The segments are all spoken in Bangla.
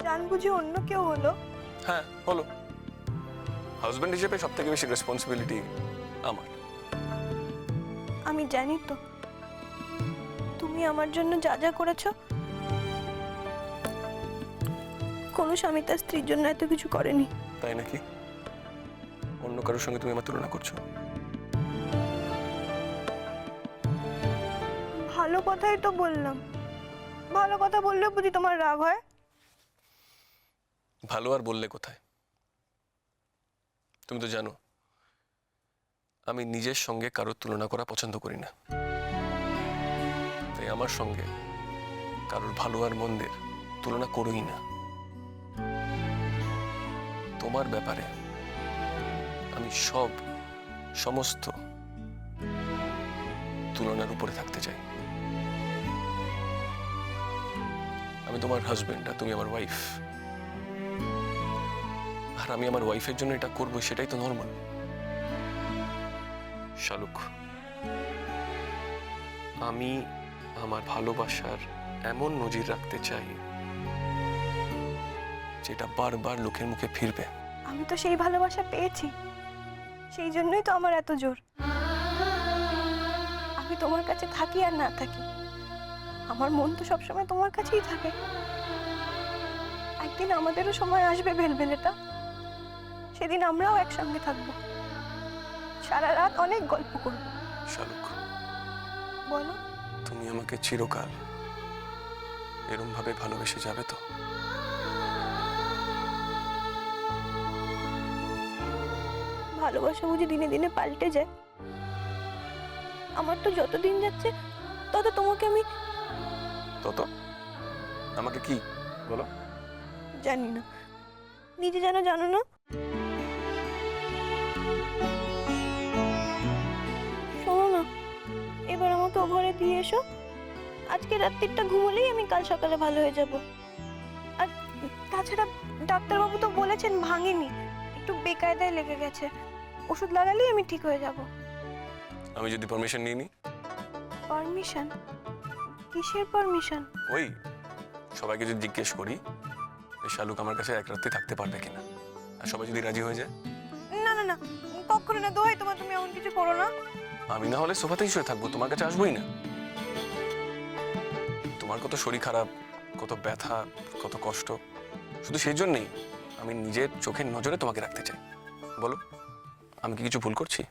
জান বুঝে অন্য কেউ হলো? হ্যাঁ হলো। হাজবেন্ড হিসেবে সব থেকে বেশি রেসপন্সিবিলিটি আমার। আমি জানি তো তুমি আমার জন্য যা যা করেছো, কোনো স্বামী তার স্ত্রীর জন্য এত কিছু করেনি। তাই নাকি? অন্য কারোর সঙ্গে তুমি আমার তুলনা করছো? ভালো কথাই তো বললাম। ভালো কথা বললেও বুঝি তোমার রাগ হয়? ভালো আর বললে কোথায়? তুমি তো জানো আমি নিজের সঙ্গে কারোর তুলনা করা পছন্দ করি না। তাই আমার সঙ্গে কারোর ভালো আর মন্দের তুলনা করোই না। তোমার ব্যাপারে আমি সমস্ত তুলনার উপরে থাকতে চাই। আমি তোমার হাজবেন্ড আর তুমি আমার ওয়াইফ, আর আমি আমার ওয়াইফের জন্য এটা করবো সেটাই তো নর্মাল। শালুক, আমি আমার ভালোবাসার এমন নজির রাখতে চাই যেটা বারবার লোকের মুখে ফিরবে। আমি তো সেই ভালোবাসা পেয়েছি, সেই জন্যই তো আমার এত জোর। আমি তোমার কাছে থাকি আর না থাকি, আমার মন তো সবসময় তোমার কাছেই থাকে। একদিন আমাদেরও সময় আসবে ভেলভেলেটা, সেদিন আমরাও একসঙ্গে থাকবো, সারা রাত অনেক গল্প করব। শালুক, বলো, তুমি আমাকে চিরকাল এরম ভাবে ভালোবেসে যাবে তো? ভালোবাসা বুঝি দিনে দিনে পাল্টে যায়? আমার তো যত দিন যাচ্ছে তত তোমাকে আমি তত আমাকে কি বলো? জানি না, নিজে যেন জানো না। শোনো না, এবার আমাকে ও ঘরে দিয়ে এসো। আজকে রাত্রিটা ঘুমোলেই আমি কাল সকালে ভালো হয়ে যাব। আর তাছাড়া ডাক্তারবাবু তো বলেছেন ভাঙেনি, একটু বেকায়দায় লেগে গেছে, ওষুধ লাগালেই আমি ঠিক হয়ে যাব। আমি যদি পারমিশন নিয়ে নিই? পারমিশন? কিসের পারমিশন? ওই সবাইকে যদি জিজ্ঞেস করি যে শালুক আমার কাছে এক রাত্রি থাকতে পারবে কিনা, আর সবাই যদি রাজি হয়ে যায়? না না না, কখনো না, দোহাই তোমার, তুমি এমন কিছু করো না। আমি না হলে সোফাতেই শুয়ে থাকবো, তোমার কাছে আসবোই না। তোমার কত শরীর খারাপ, কত ব্যথা, কত কষ্ট, শুধু সেই জন্যই আমি নিজের চোখের নজরে তোমাকে রাখতে চাই। বলো, আমি কি কিছু ভুল করছি?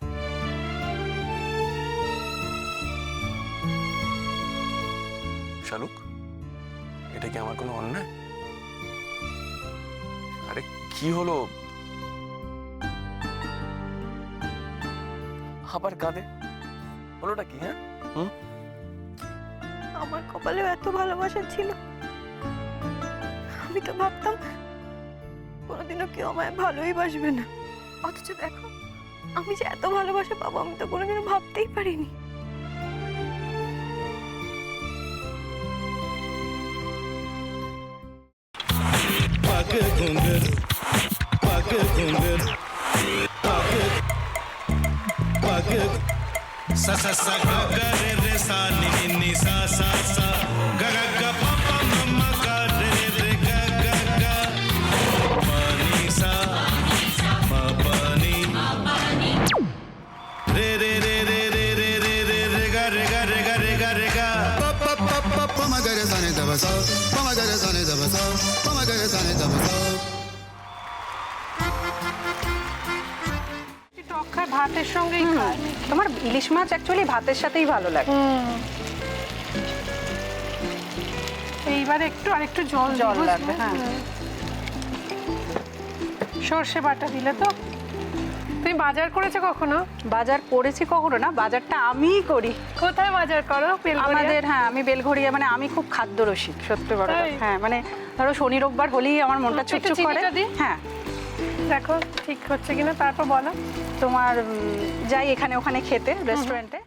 শালুক, এটা কি আমার কোনো অন্যায়? আরে কি হলো? আবার কাঁদে, হলোটা কি? হ্যাঁ, আমার কপালেও এত ভালোবাসা ছিল? আমি তো ভাবতাম কোনোদিনও কেউ আমায় ভালোই বাসবে না, অথচ দেখো আমি যে এত ভালোবাসা পাবো আমি তো কোনোদিনও ভাবতেই পারিনি। पग घुंघर पग घुंघर पग पग सा सा सा ग ग रे रे सा नि नि नि सा सा सा ग ग ग प प म म ग रे रे ग ग ग प नि सा म प नि रे रे रे रे रे रे रे रे रे ग रे ग रे ग रे ग रे ग प प प प प म ग रे सा नि द ब सा प म ग रे सा नि द ब सा प म ग रे सा नि द ब सा টক খায় ভাতের সঙ্গেই খায়। তোমার ইলিশ মাছ অ্যাকচুয়ালি ভাতের সাথেই ভালো লাগে। এইবার একটু আরেকটু জল জল লাগবে, হ্যাঁ। সর্ষে বাটা দিলে তো। তুমি বাজার করেছো কখনো? বাজার করেছি কখনো না, বাজারটা আমিই করি। কোথায় বাজার করো? আমাদের, হ্যাঁ, আমি বেলঘড়িয়া, মানে আমি খুব খাদ্য রসিক, সত্যি বড় কথা। হ্যাঁ, মানে ধরো শনি রোববার হলেই আমার মনটা চুপচুপ করে। হ্যাঁ, দেখো ঠিক হচ্ছে কিনা, তারপর বলো। তোমার যাই এখানে ওখানে খেতে, রেস্টুরেন্টে।